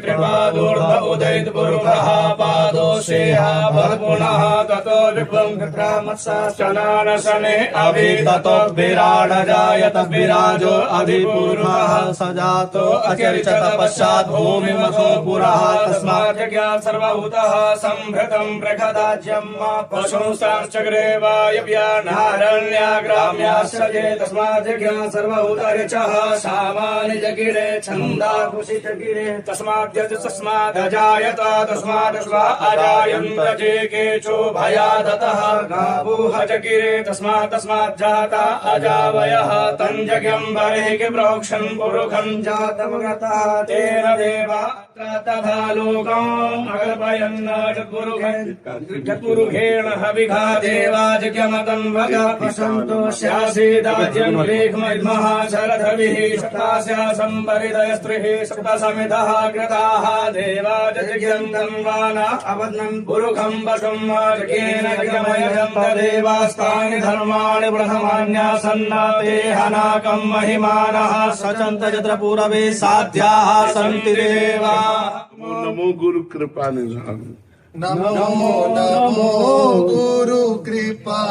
त्रिपादोर्ध उदयित पुरुषः पादोषेह भवपुनः ततो विप्लं कृत्रामत्सने अभिततो विराड जायत विराजो अधिपूर्वः सजातो अचरिचत पश्चात् भूमिमथो पुरः तस्मात् ज्ञात सर्वभूतः संभृतं प्रखदाज्यं पशुंश्चक्रे वायव्यानारण्याग्राम्याश्चये तस्मात् ज्ञात सर्वभूतरिचः सामान्य जगिरे छन्दाकुशि जगिरे तस्मात् तस्मादजायत तस्मात् अजायन्त जे केचो भयादतः गावोह जगिरे तस्मात् जाता अजावयः तञ्जज्ञं बर्हिः प्रोक्षं पुरुषं जातमगतः तेन देवा तथा लोकम् अकल्पयन् जत्पुरुषेण हविघा देवाजज्ञमतं वगा पशन्तोष्यासीदाज्यं लेखमहिमः शरथभिः शतास्यासं परिदयस्त्रिः शतसमिधः कृताः देवाजज्ञं वाना अवदन् पुरुषं वशं केन गमयं तदेवास्तानि धर्माणि प्रथमान्यासन्ना ते हनाकं महिमानः सचन्त यत्र पूरवे साध्याः सन्ति देवा। नमो गुरु कृपा निधान। नमो नमो गुरु कृपा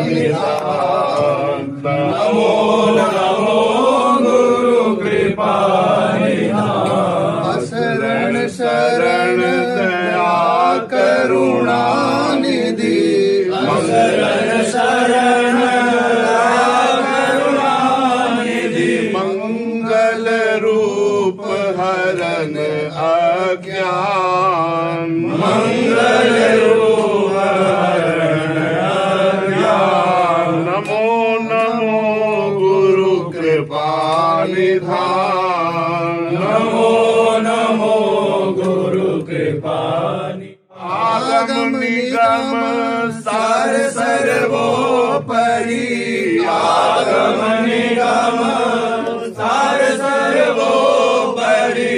निधान। नमो नमो गुरु कृपा निधान। शरण शरण दया करुणा निधि। शरण शरण करुणा निधि। मंगल रूप हरन अज्ञान। मंगल रूप हरन अज्ञान। नमो नमो गुरु कृपा निधान। नमो नमो गुरु कृपा आगम निगम सार सर्वोपरि। आगम निगम सार सर्वोपरि।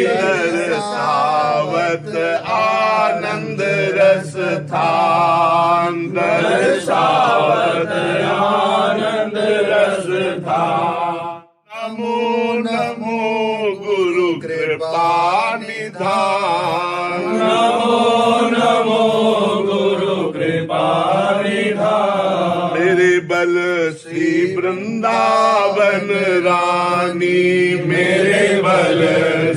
दर्शावत आनंद रस थान। दर्शावत आनंद रस थान। नमो नमो गुरु कृपा निधान। नमो नमो गुरु कृपा निधान। मेरे बल वृंदावन रानी मेरे बल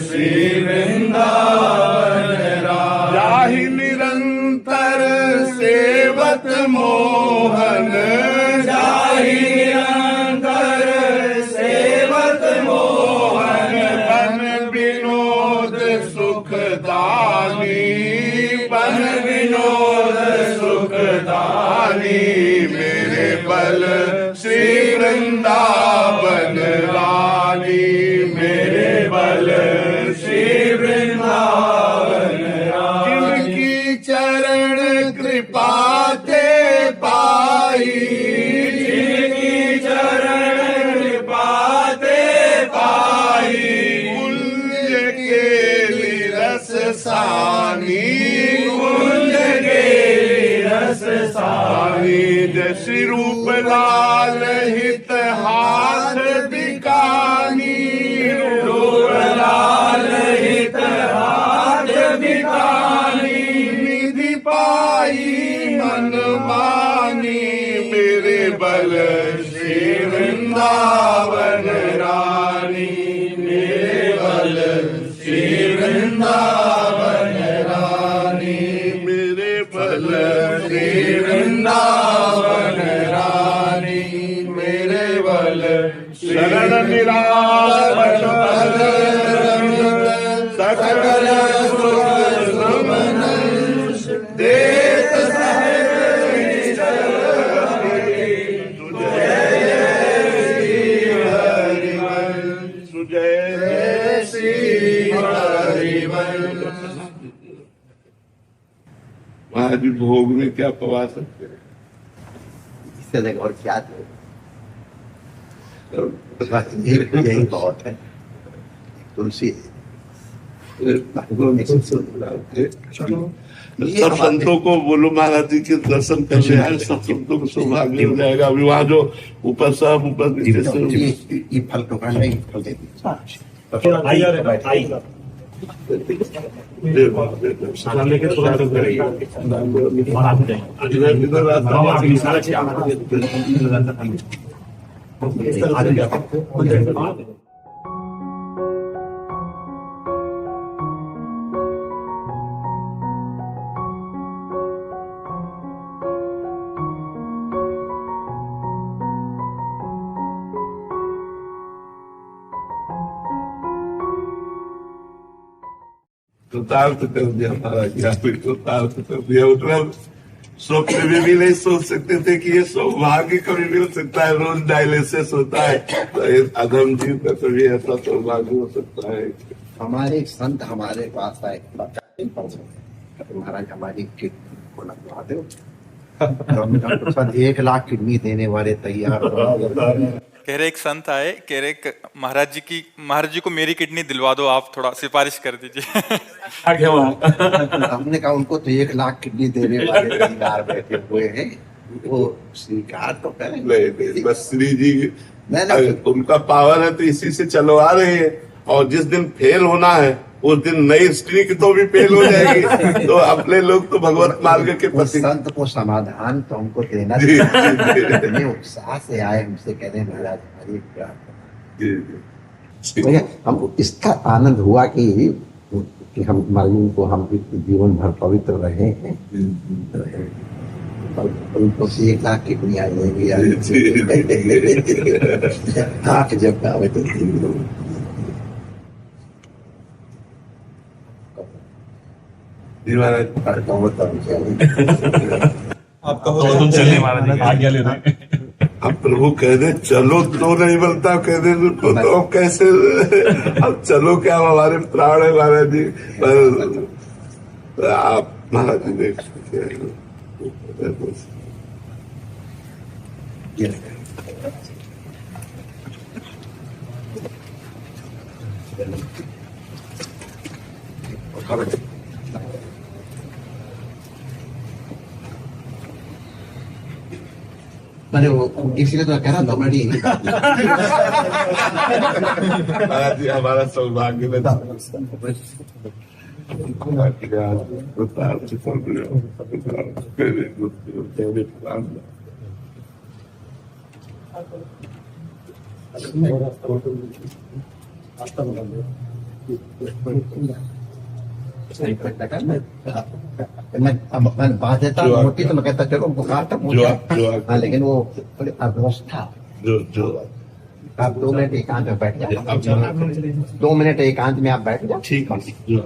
श्री वृंदावन रानी जाहि निरंतर सेवत मोहन जाहि निरंतर सेवत मोहन बन विनोद सुखदानी बन विनोद सुखदानी मेरे बल श्री वृंदावन रानी मेरे बल श्री वृंदावन रानी जिनकी चरण कृपा ते पाई जिनकी चरण कृपा ते पाई कुंज केली रस सानी कुंज केली रस सानी जैसी रूप लाल हित हाथ दिकानी रूप लाल हित हाथ दिकानी निधि पाई मन मानी मेरे बल श्री वृंदावन रानी मेरे बल श्री वृंदावन रानी मेरे बल श्री वृंदावन रानी मेरे बल शरण निराश सकल सुख सुमन देत सुजय श्री हरिवंश। महाराज जी भोग में क्या पवा सकते हैं? इससे देख और क्या दे? बस यही बहुत है। तुलसी सब संतों को बोलो महाराज जी के दर्शन करने आए, सब संतों को सौभाग्य हो जाएगा। अभी वहाँ जो ऊपर सब ऊपर नीचे से ये फल तो खाना ही फल दे कृतार्थ कर दिया महाराज जी, आपने कृतार्थ कर दिया। मतलब स्वप्न में भी नहीं सोच सकते थे कि ये सौभाग्य कभी मिल सकता है। रोज डायलिसिस होता है, तो अधम जी का कभी ऐसा सौभाग्य हो सकता है। हमारे संत हमारे पास आए, महाराज हमारी किडनी को लगवा दो, तो हमने कहा 1 लाख किडनी देने वाले तैयार। कह रहे एक संत आए, कह रहे महाराज जी को मेरी किडनी दिलवा दो, आप थोड़ा सिफारिश कर दीजिए। हमने कहा उनको तो 1 लाख किडनी देने वाले तैयार बैठे हुए हैं, वो स्वीकार तो करें। नहीं, बस श्री जी उनका पावर है तो इसी से चलवा रहे हैं। और जिस दिन फेल होना है उस दिन नई स्ट्रीक तो भी फेल हो जाएगी। तो अपने लोग तो भगवत मार्ग के प्रति संत को समाधान तो हमको देना चाहिए। उत्साह से आए, हमसे कह रहे महाराज हमारी प्रार्थना। हमको इसका आनंद हुआ कि हम हमारे को हम जीवन भर पवित्र रहे हैं। तो 1 लाख की दुनिया रहेगी आँख जब आवे तो आज्ञा ले रहे। अब प्रभु कह दे चलो तो नहीं बनता, कह दे तो कैसे? अब चलो क्या, हमारे प्राण है महाराज जी। पर आप महाराज जी देख सकते हैं मैंने वो इसलिए तो कह रहा था बड़ी महाराज जी हमारा सौभाग्य में रास्ता बता दो। मैं बात देता मोटी तो मैं कहता चलो बुखार तक हाँ, लेकिन वो थोड़ी अवस्था जो आप 2 मिनट एकांत में बैठ जाओ 2 मिनट एकांत में आप बैठ जाओ ठीक है जो